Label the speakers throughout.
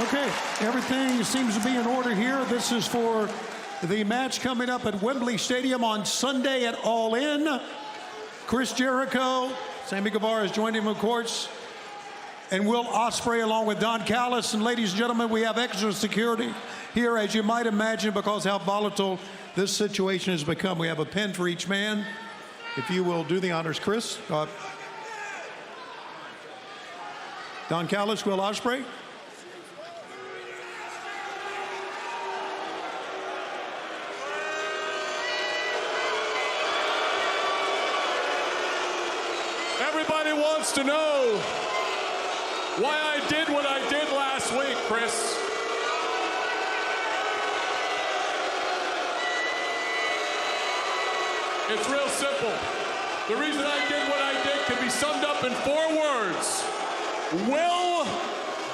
Speaker 1: Okay, everything seems to be in order here. This is for the match coming up at Wembley Stadium on Sunday at All In. Chris Jericho, Sammy Guevara has joined him, of course, and Will Ospreay along with Don Callis. And ladies and gentlemen, we have extra security here, as you might imagine, because how volatile this situation has become. We have a pen for each man. If you will do the honors, Chris. Don Callis, Will Ospreay.
Speaker 2: Everybody wants to know why I did what I did last week, Chris. It's real simple. The reason I did what I did can be summed up in 4 words. Will,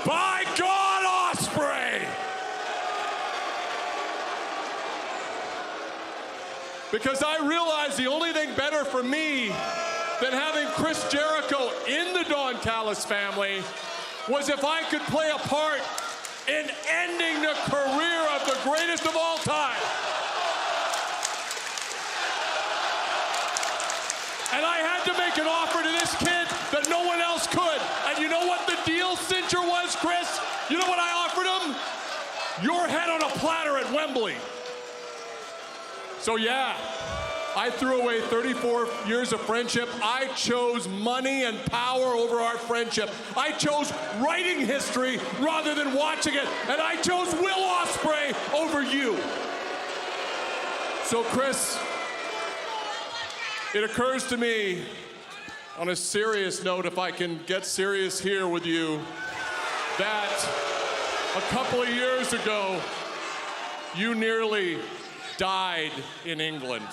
Speaker 2: by God, Ospreay! Because I realized the only thing better for me than having Chris Jericho in the Don Callis family was if I could play a part in ending the career of the greatest of all time. And I had to make an offer to this kid that no one else could. And you know what the deal cincher was, Chris? You know what I offered him? Your head on a platter at Wembley. So yeah, I threw away 34 years of friendship. I chose money and power over our friendship. I chose writing history rather than watching it. And I chose Will Ospreay over you. So Chris, it occurs to me, on a serious note, if I can get serious here with you, that a couple of years ago, you nearly died in England.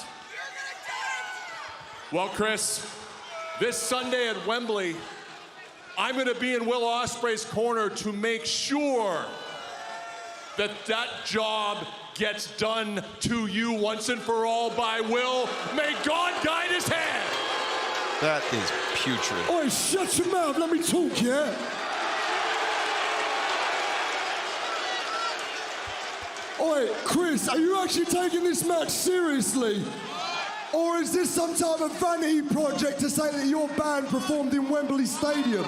Speaker 2: Well, Chris, this Sunday at Wembley, I'm going to be in Will Ospreay's corner to make sure that that job gets done to you once and for all by Will. May God guide his hand.
Speaker 3: That is putrid.
Speaker 4: Oi, shut your mouth, let me talk, yeah? Oi, Chris, are you actually taking this match seriously? Or is this some type of vanity project to say that your band performed in Wembley Stadium?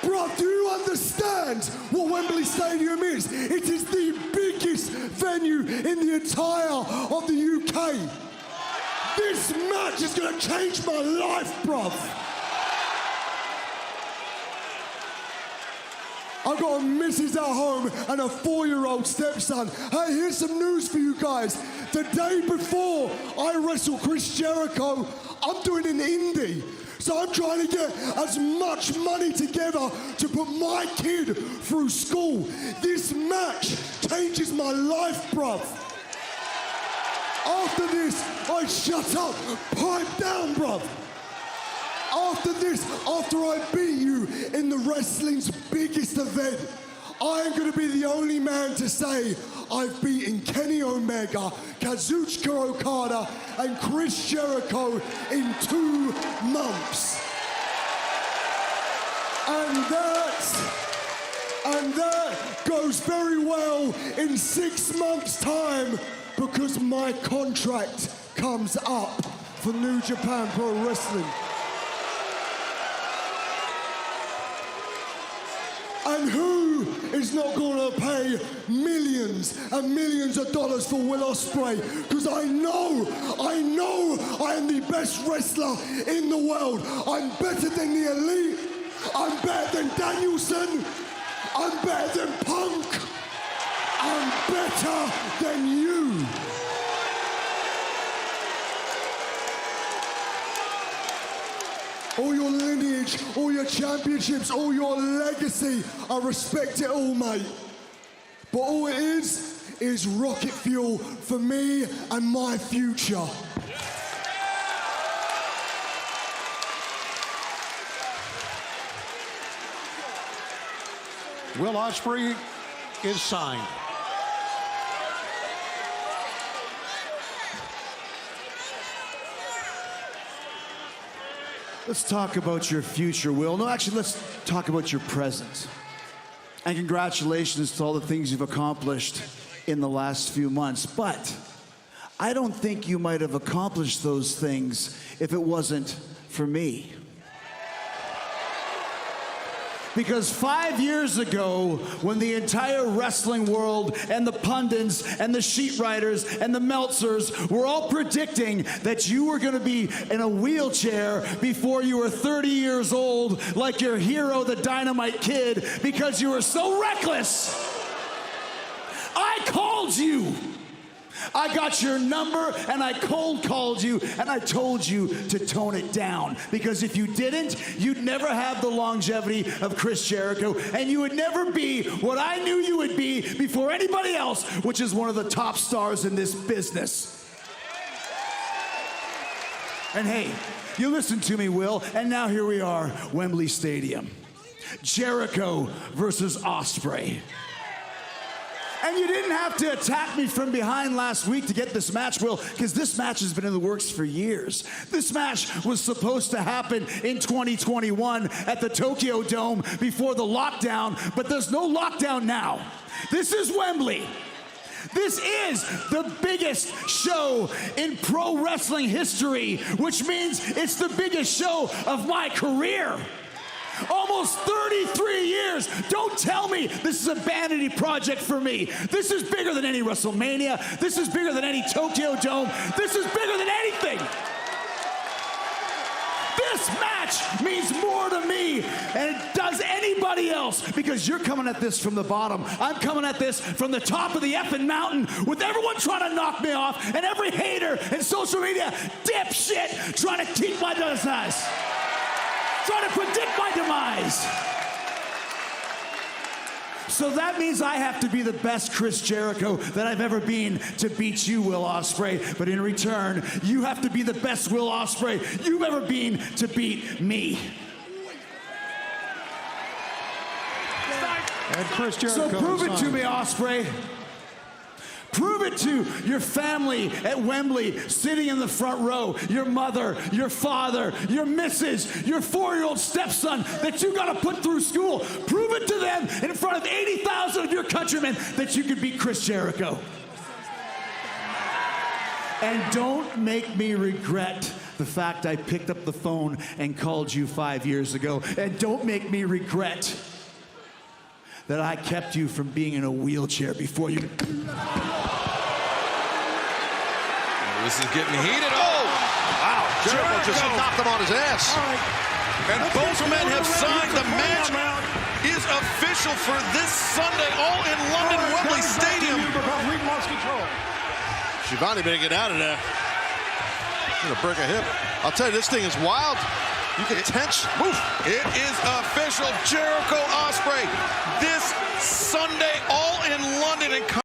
Speaker 4: Bruh, do you understand what Wembley Stadium is? It is the biggest venue in the entire of the UK. This match is gonna change my life, bruv. I got a missus at home and a 4-year-old stepson. Hey, here's some news for you guys. The day before I wrestle Chris Jericho, I'm doing an indie. So I'm trying to get as much money together to put my kid through school. This match changes my life, bruv. After this, I shut up, pipe down, bruv. After this, after I beat you in the wrestling's biggest event, I am going to be the only man to say I've beaten Kenny Omega, Kazuchika Okada, and Chris Jericho in 2 months. And that goes very well in 6 months' time because my contract comes up for New Japan Pro Wrestling. And who is not going to pay millions and millions of dollars for Will Ospreay? Because I know I am the best wrestler in the world. I'm better than the Elite. I'm better than Danielson. I'm better than Punk. I'm better than you. All your lineage, all your championships, all your legacy, I respect it all, mate. But all it is rocket fuel for me and my future.
Speaker 1: Will Ospreay is signed.
Speaker 4: Let's talk about your future, Will. No, actually, let's talk about your present.
Speaker 5: And congratulations to all the things you've accomplished in the last few months. But I don't think you might have accomplished those things if it wasn't for me. Because 5 years ago, when the entire wrestling world and the pundits and the sheet writers and the Meltzers were all predicting that you were going to be in a wheelchair before you were 30 years old, like your hero, the Dynamite Kid, because you were so reckless, I called you. I got your number and I cold called you and I told you to tone it down, because if you didn't, you'd never have the longevity of Chris Jericho and you would never be what I knew you would be before anybody else, which is one of the top stars in this business. And hey, you listened to me, Will, and now here we are, Wembley Stadium. Jericho versus Ospreay. And you didn't have to attack me from behind last week to get this match, Will, because this match has been in the works for years. This match was supposed to happen in 2021 at the Tokyo Dome before the lockdown, but there's no lockdown now. This is Wembley. This is the biggest show in pro wrestling history, which means it's the biggest show of my career. Almost 33 years. Don't tell me this is a vanity project for me. This is bigger than any WrestleMania. This is bigger than any Tokyo Dome. This is bigger than anything. This match means more to me than it does anybody else, because you're coming at this from the bottom. I'm coming at this from the top of the effing mountain with everyone trying to knock me off and every hater and social media dipshit trying to keep my distance. Trying to predict my demise. So that means I have to be the best Chris Jericho that I've ever been to beat you, Will Ospreay. But in return, you have to be the best Will Ospreay you've ever been to beat me.
Speaker 1: And Chris Jericho.
Speaker 5: So prove it to me, Ospreay. Prove it to your family at Wembley, sitting in the front row, your mother, your father, your missus, your 4-year-old stepson that you got to put through school. Prove it to them in front of 80,000 of your countrymen that you could beat Chris Jericho. And don't make me regret the fact I picked up the phone and called you 5 years ago. And don't make me regret that I kept you from being in a wheelchair before you.
Speaker 3: This is getting heated. Oh! Wow. Jericho just knocked him on his ass.
Speaker 2: Right.
Speaker 3: And both men have signed. The match is official for this Sunday, all in London, Wembley Stadium.
Speaker 1: We've lost control.
Speaker 3: Shivani better get out of there. Gonna break a hip. I'll tell you, this thing is wild. You can tense. Move. It is official. Jericho Ospreay this Sunday, all in London. And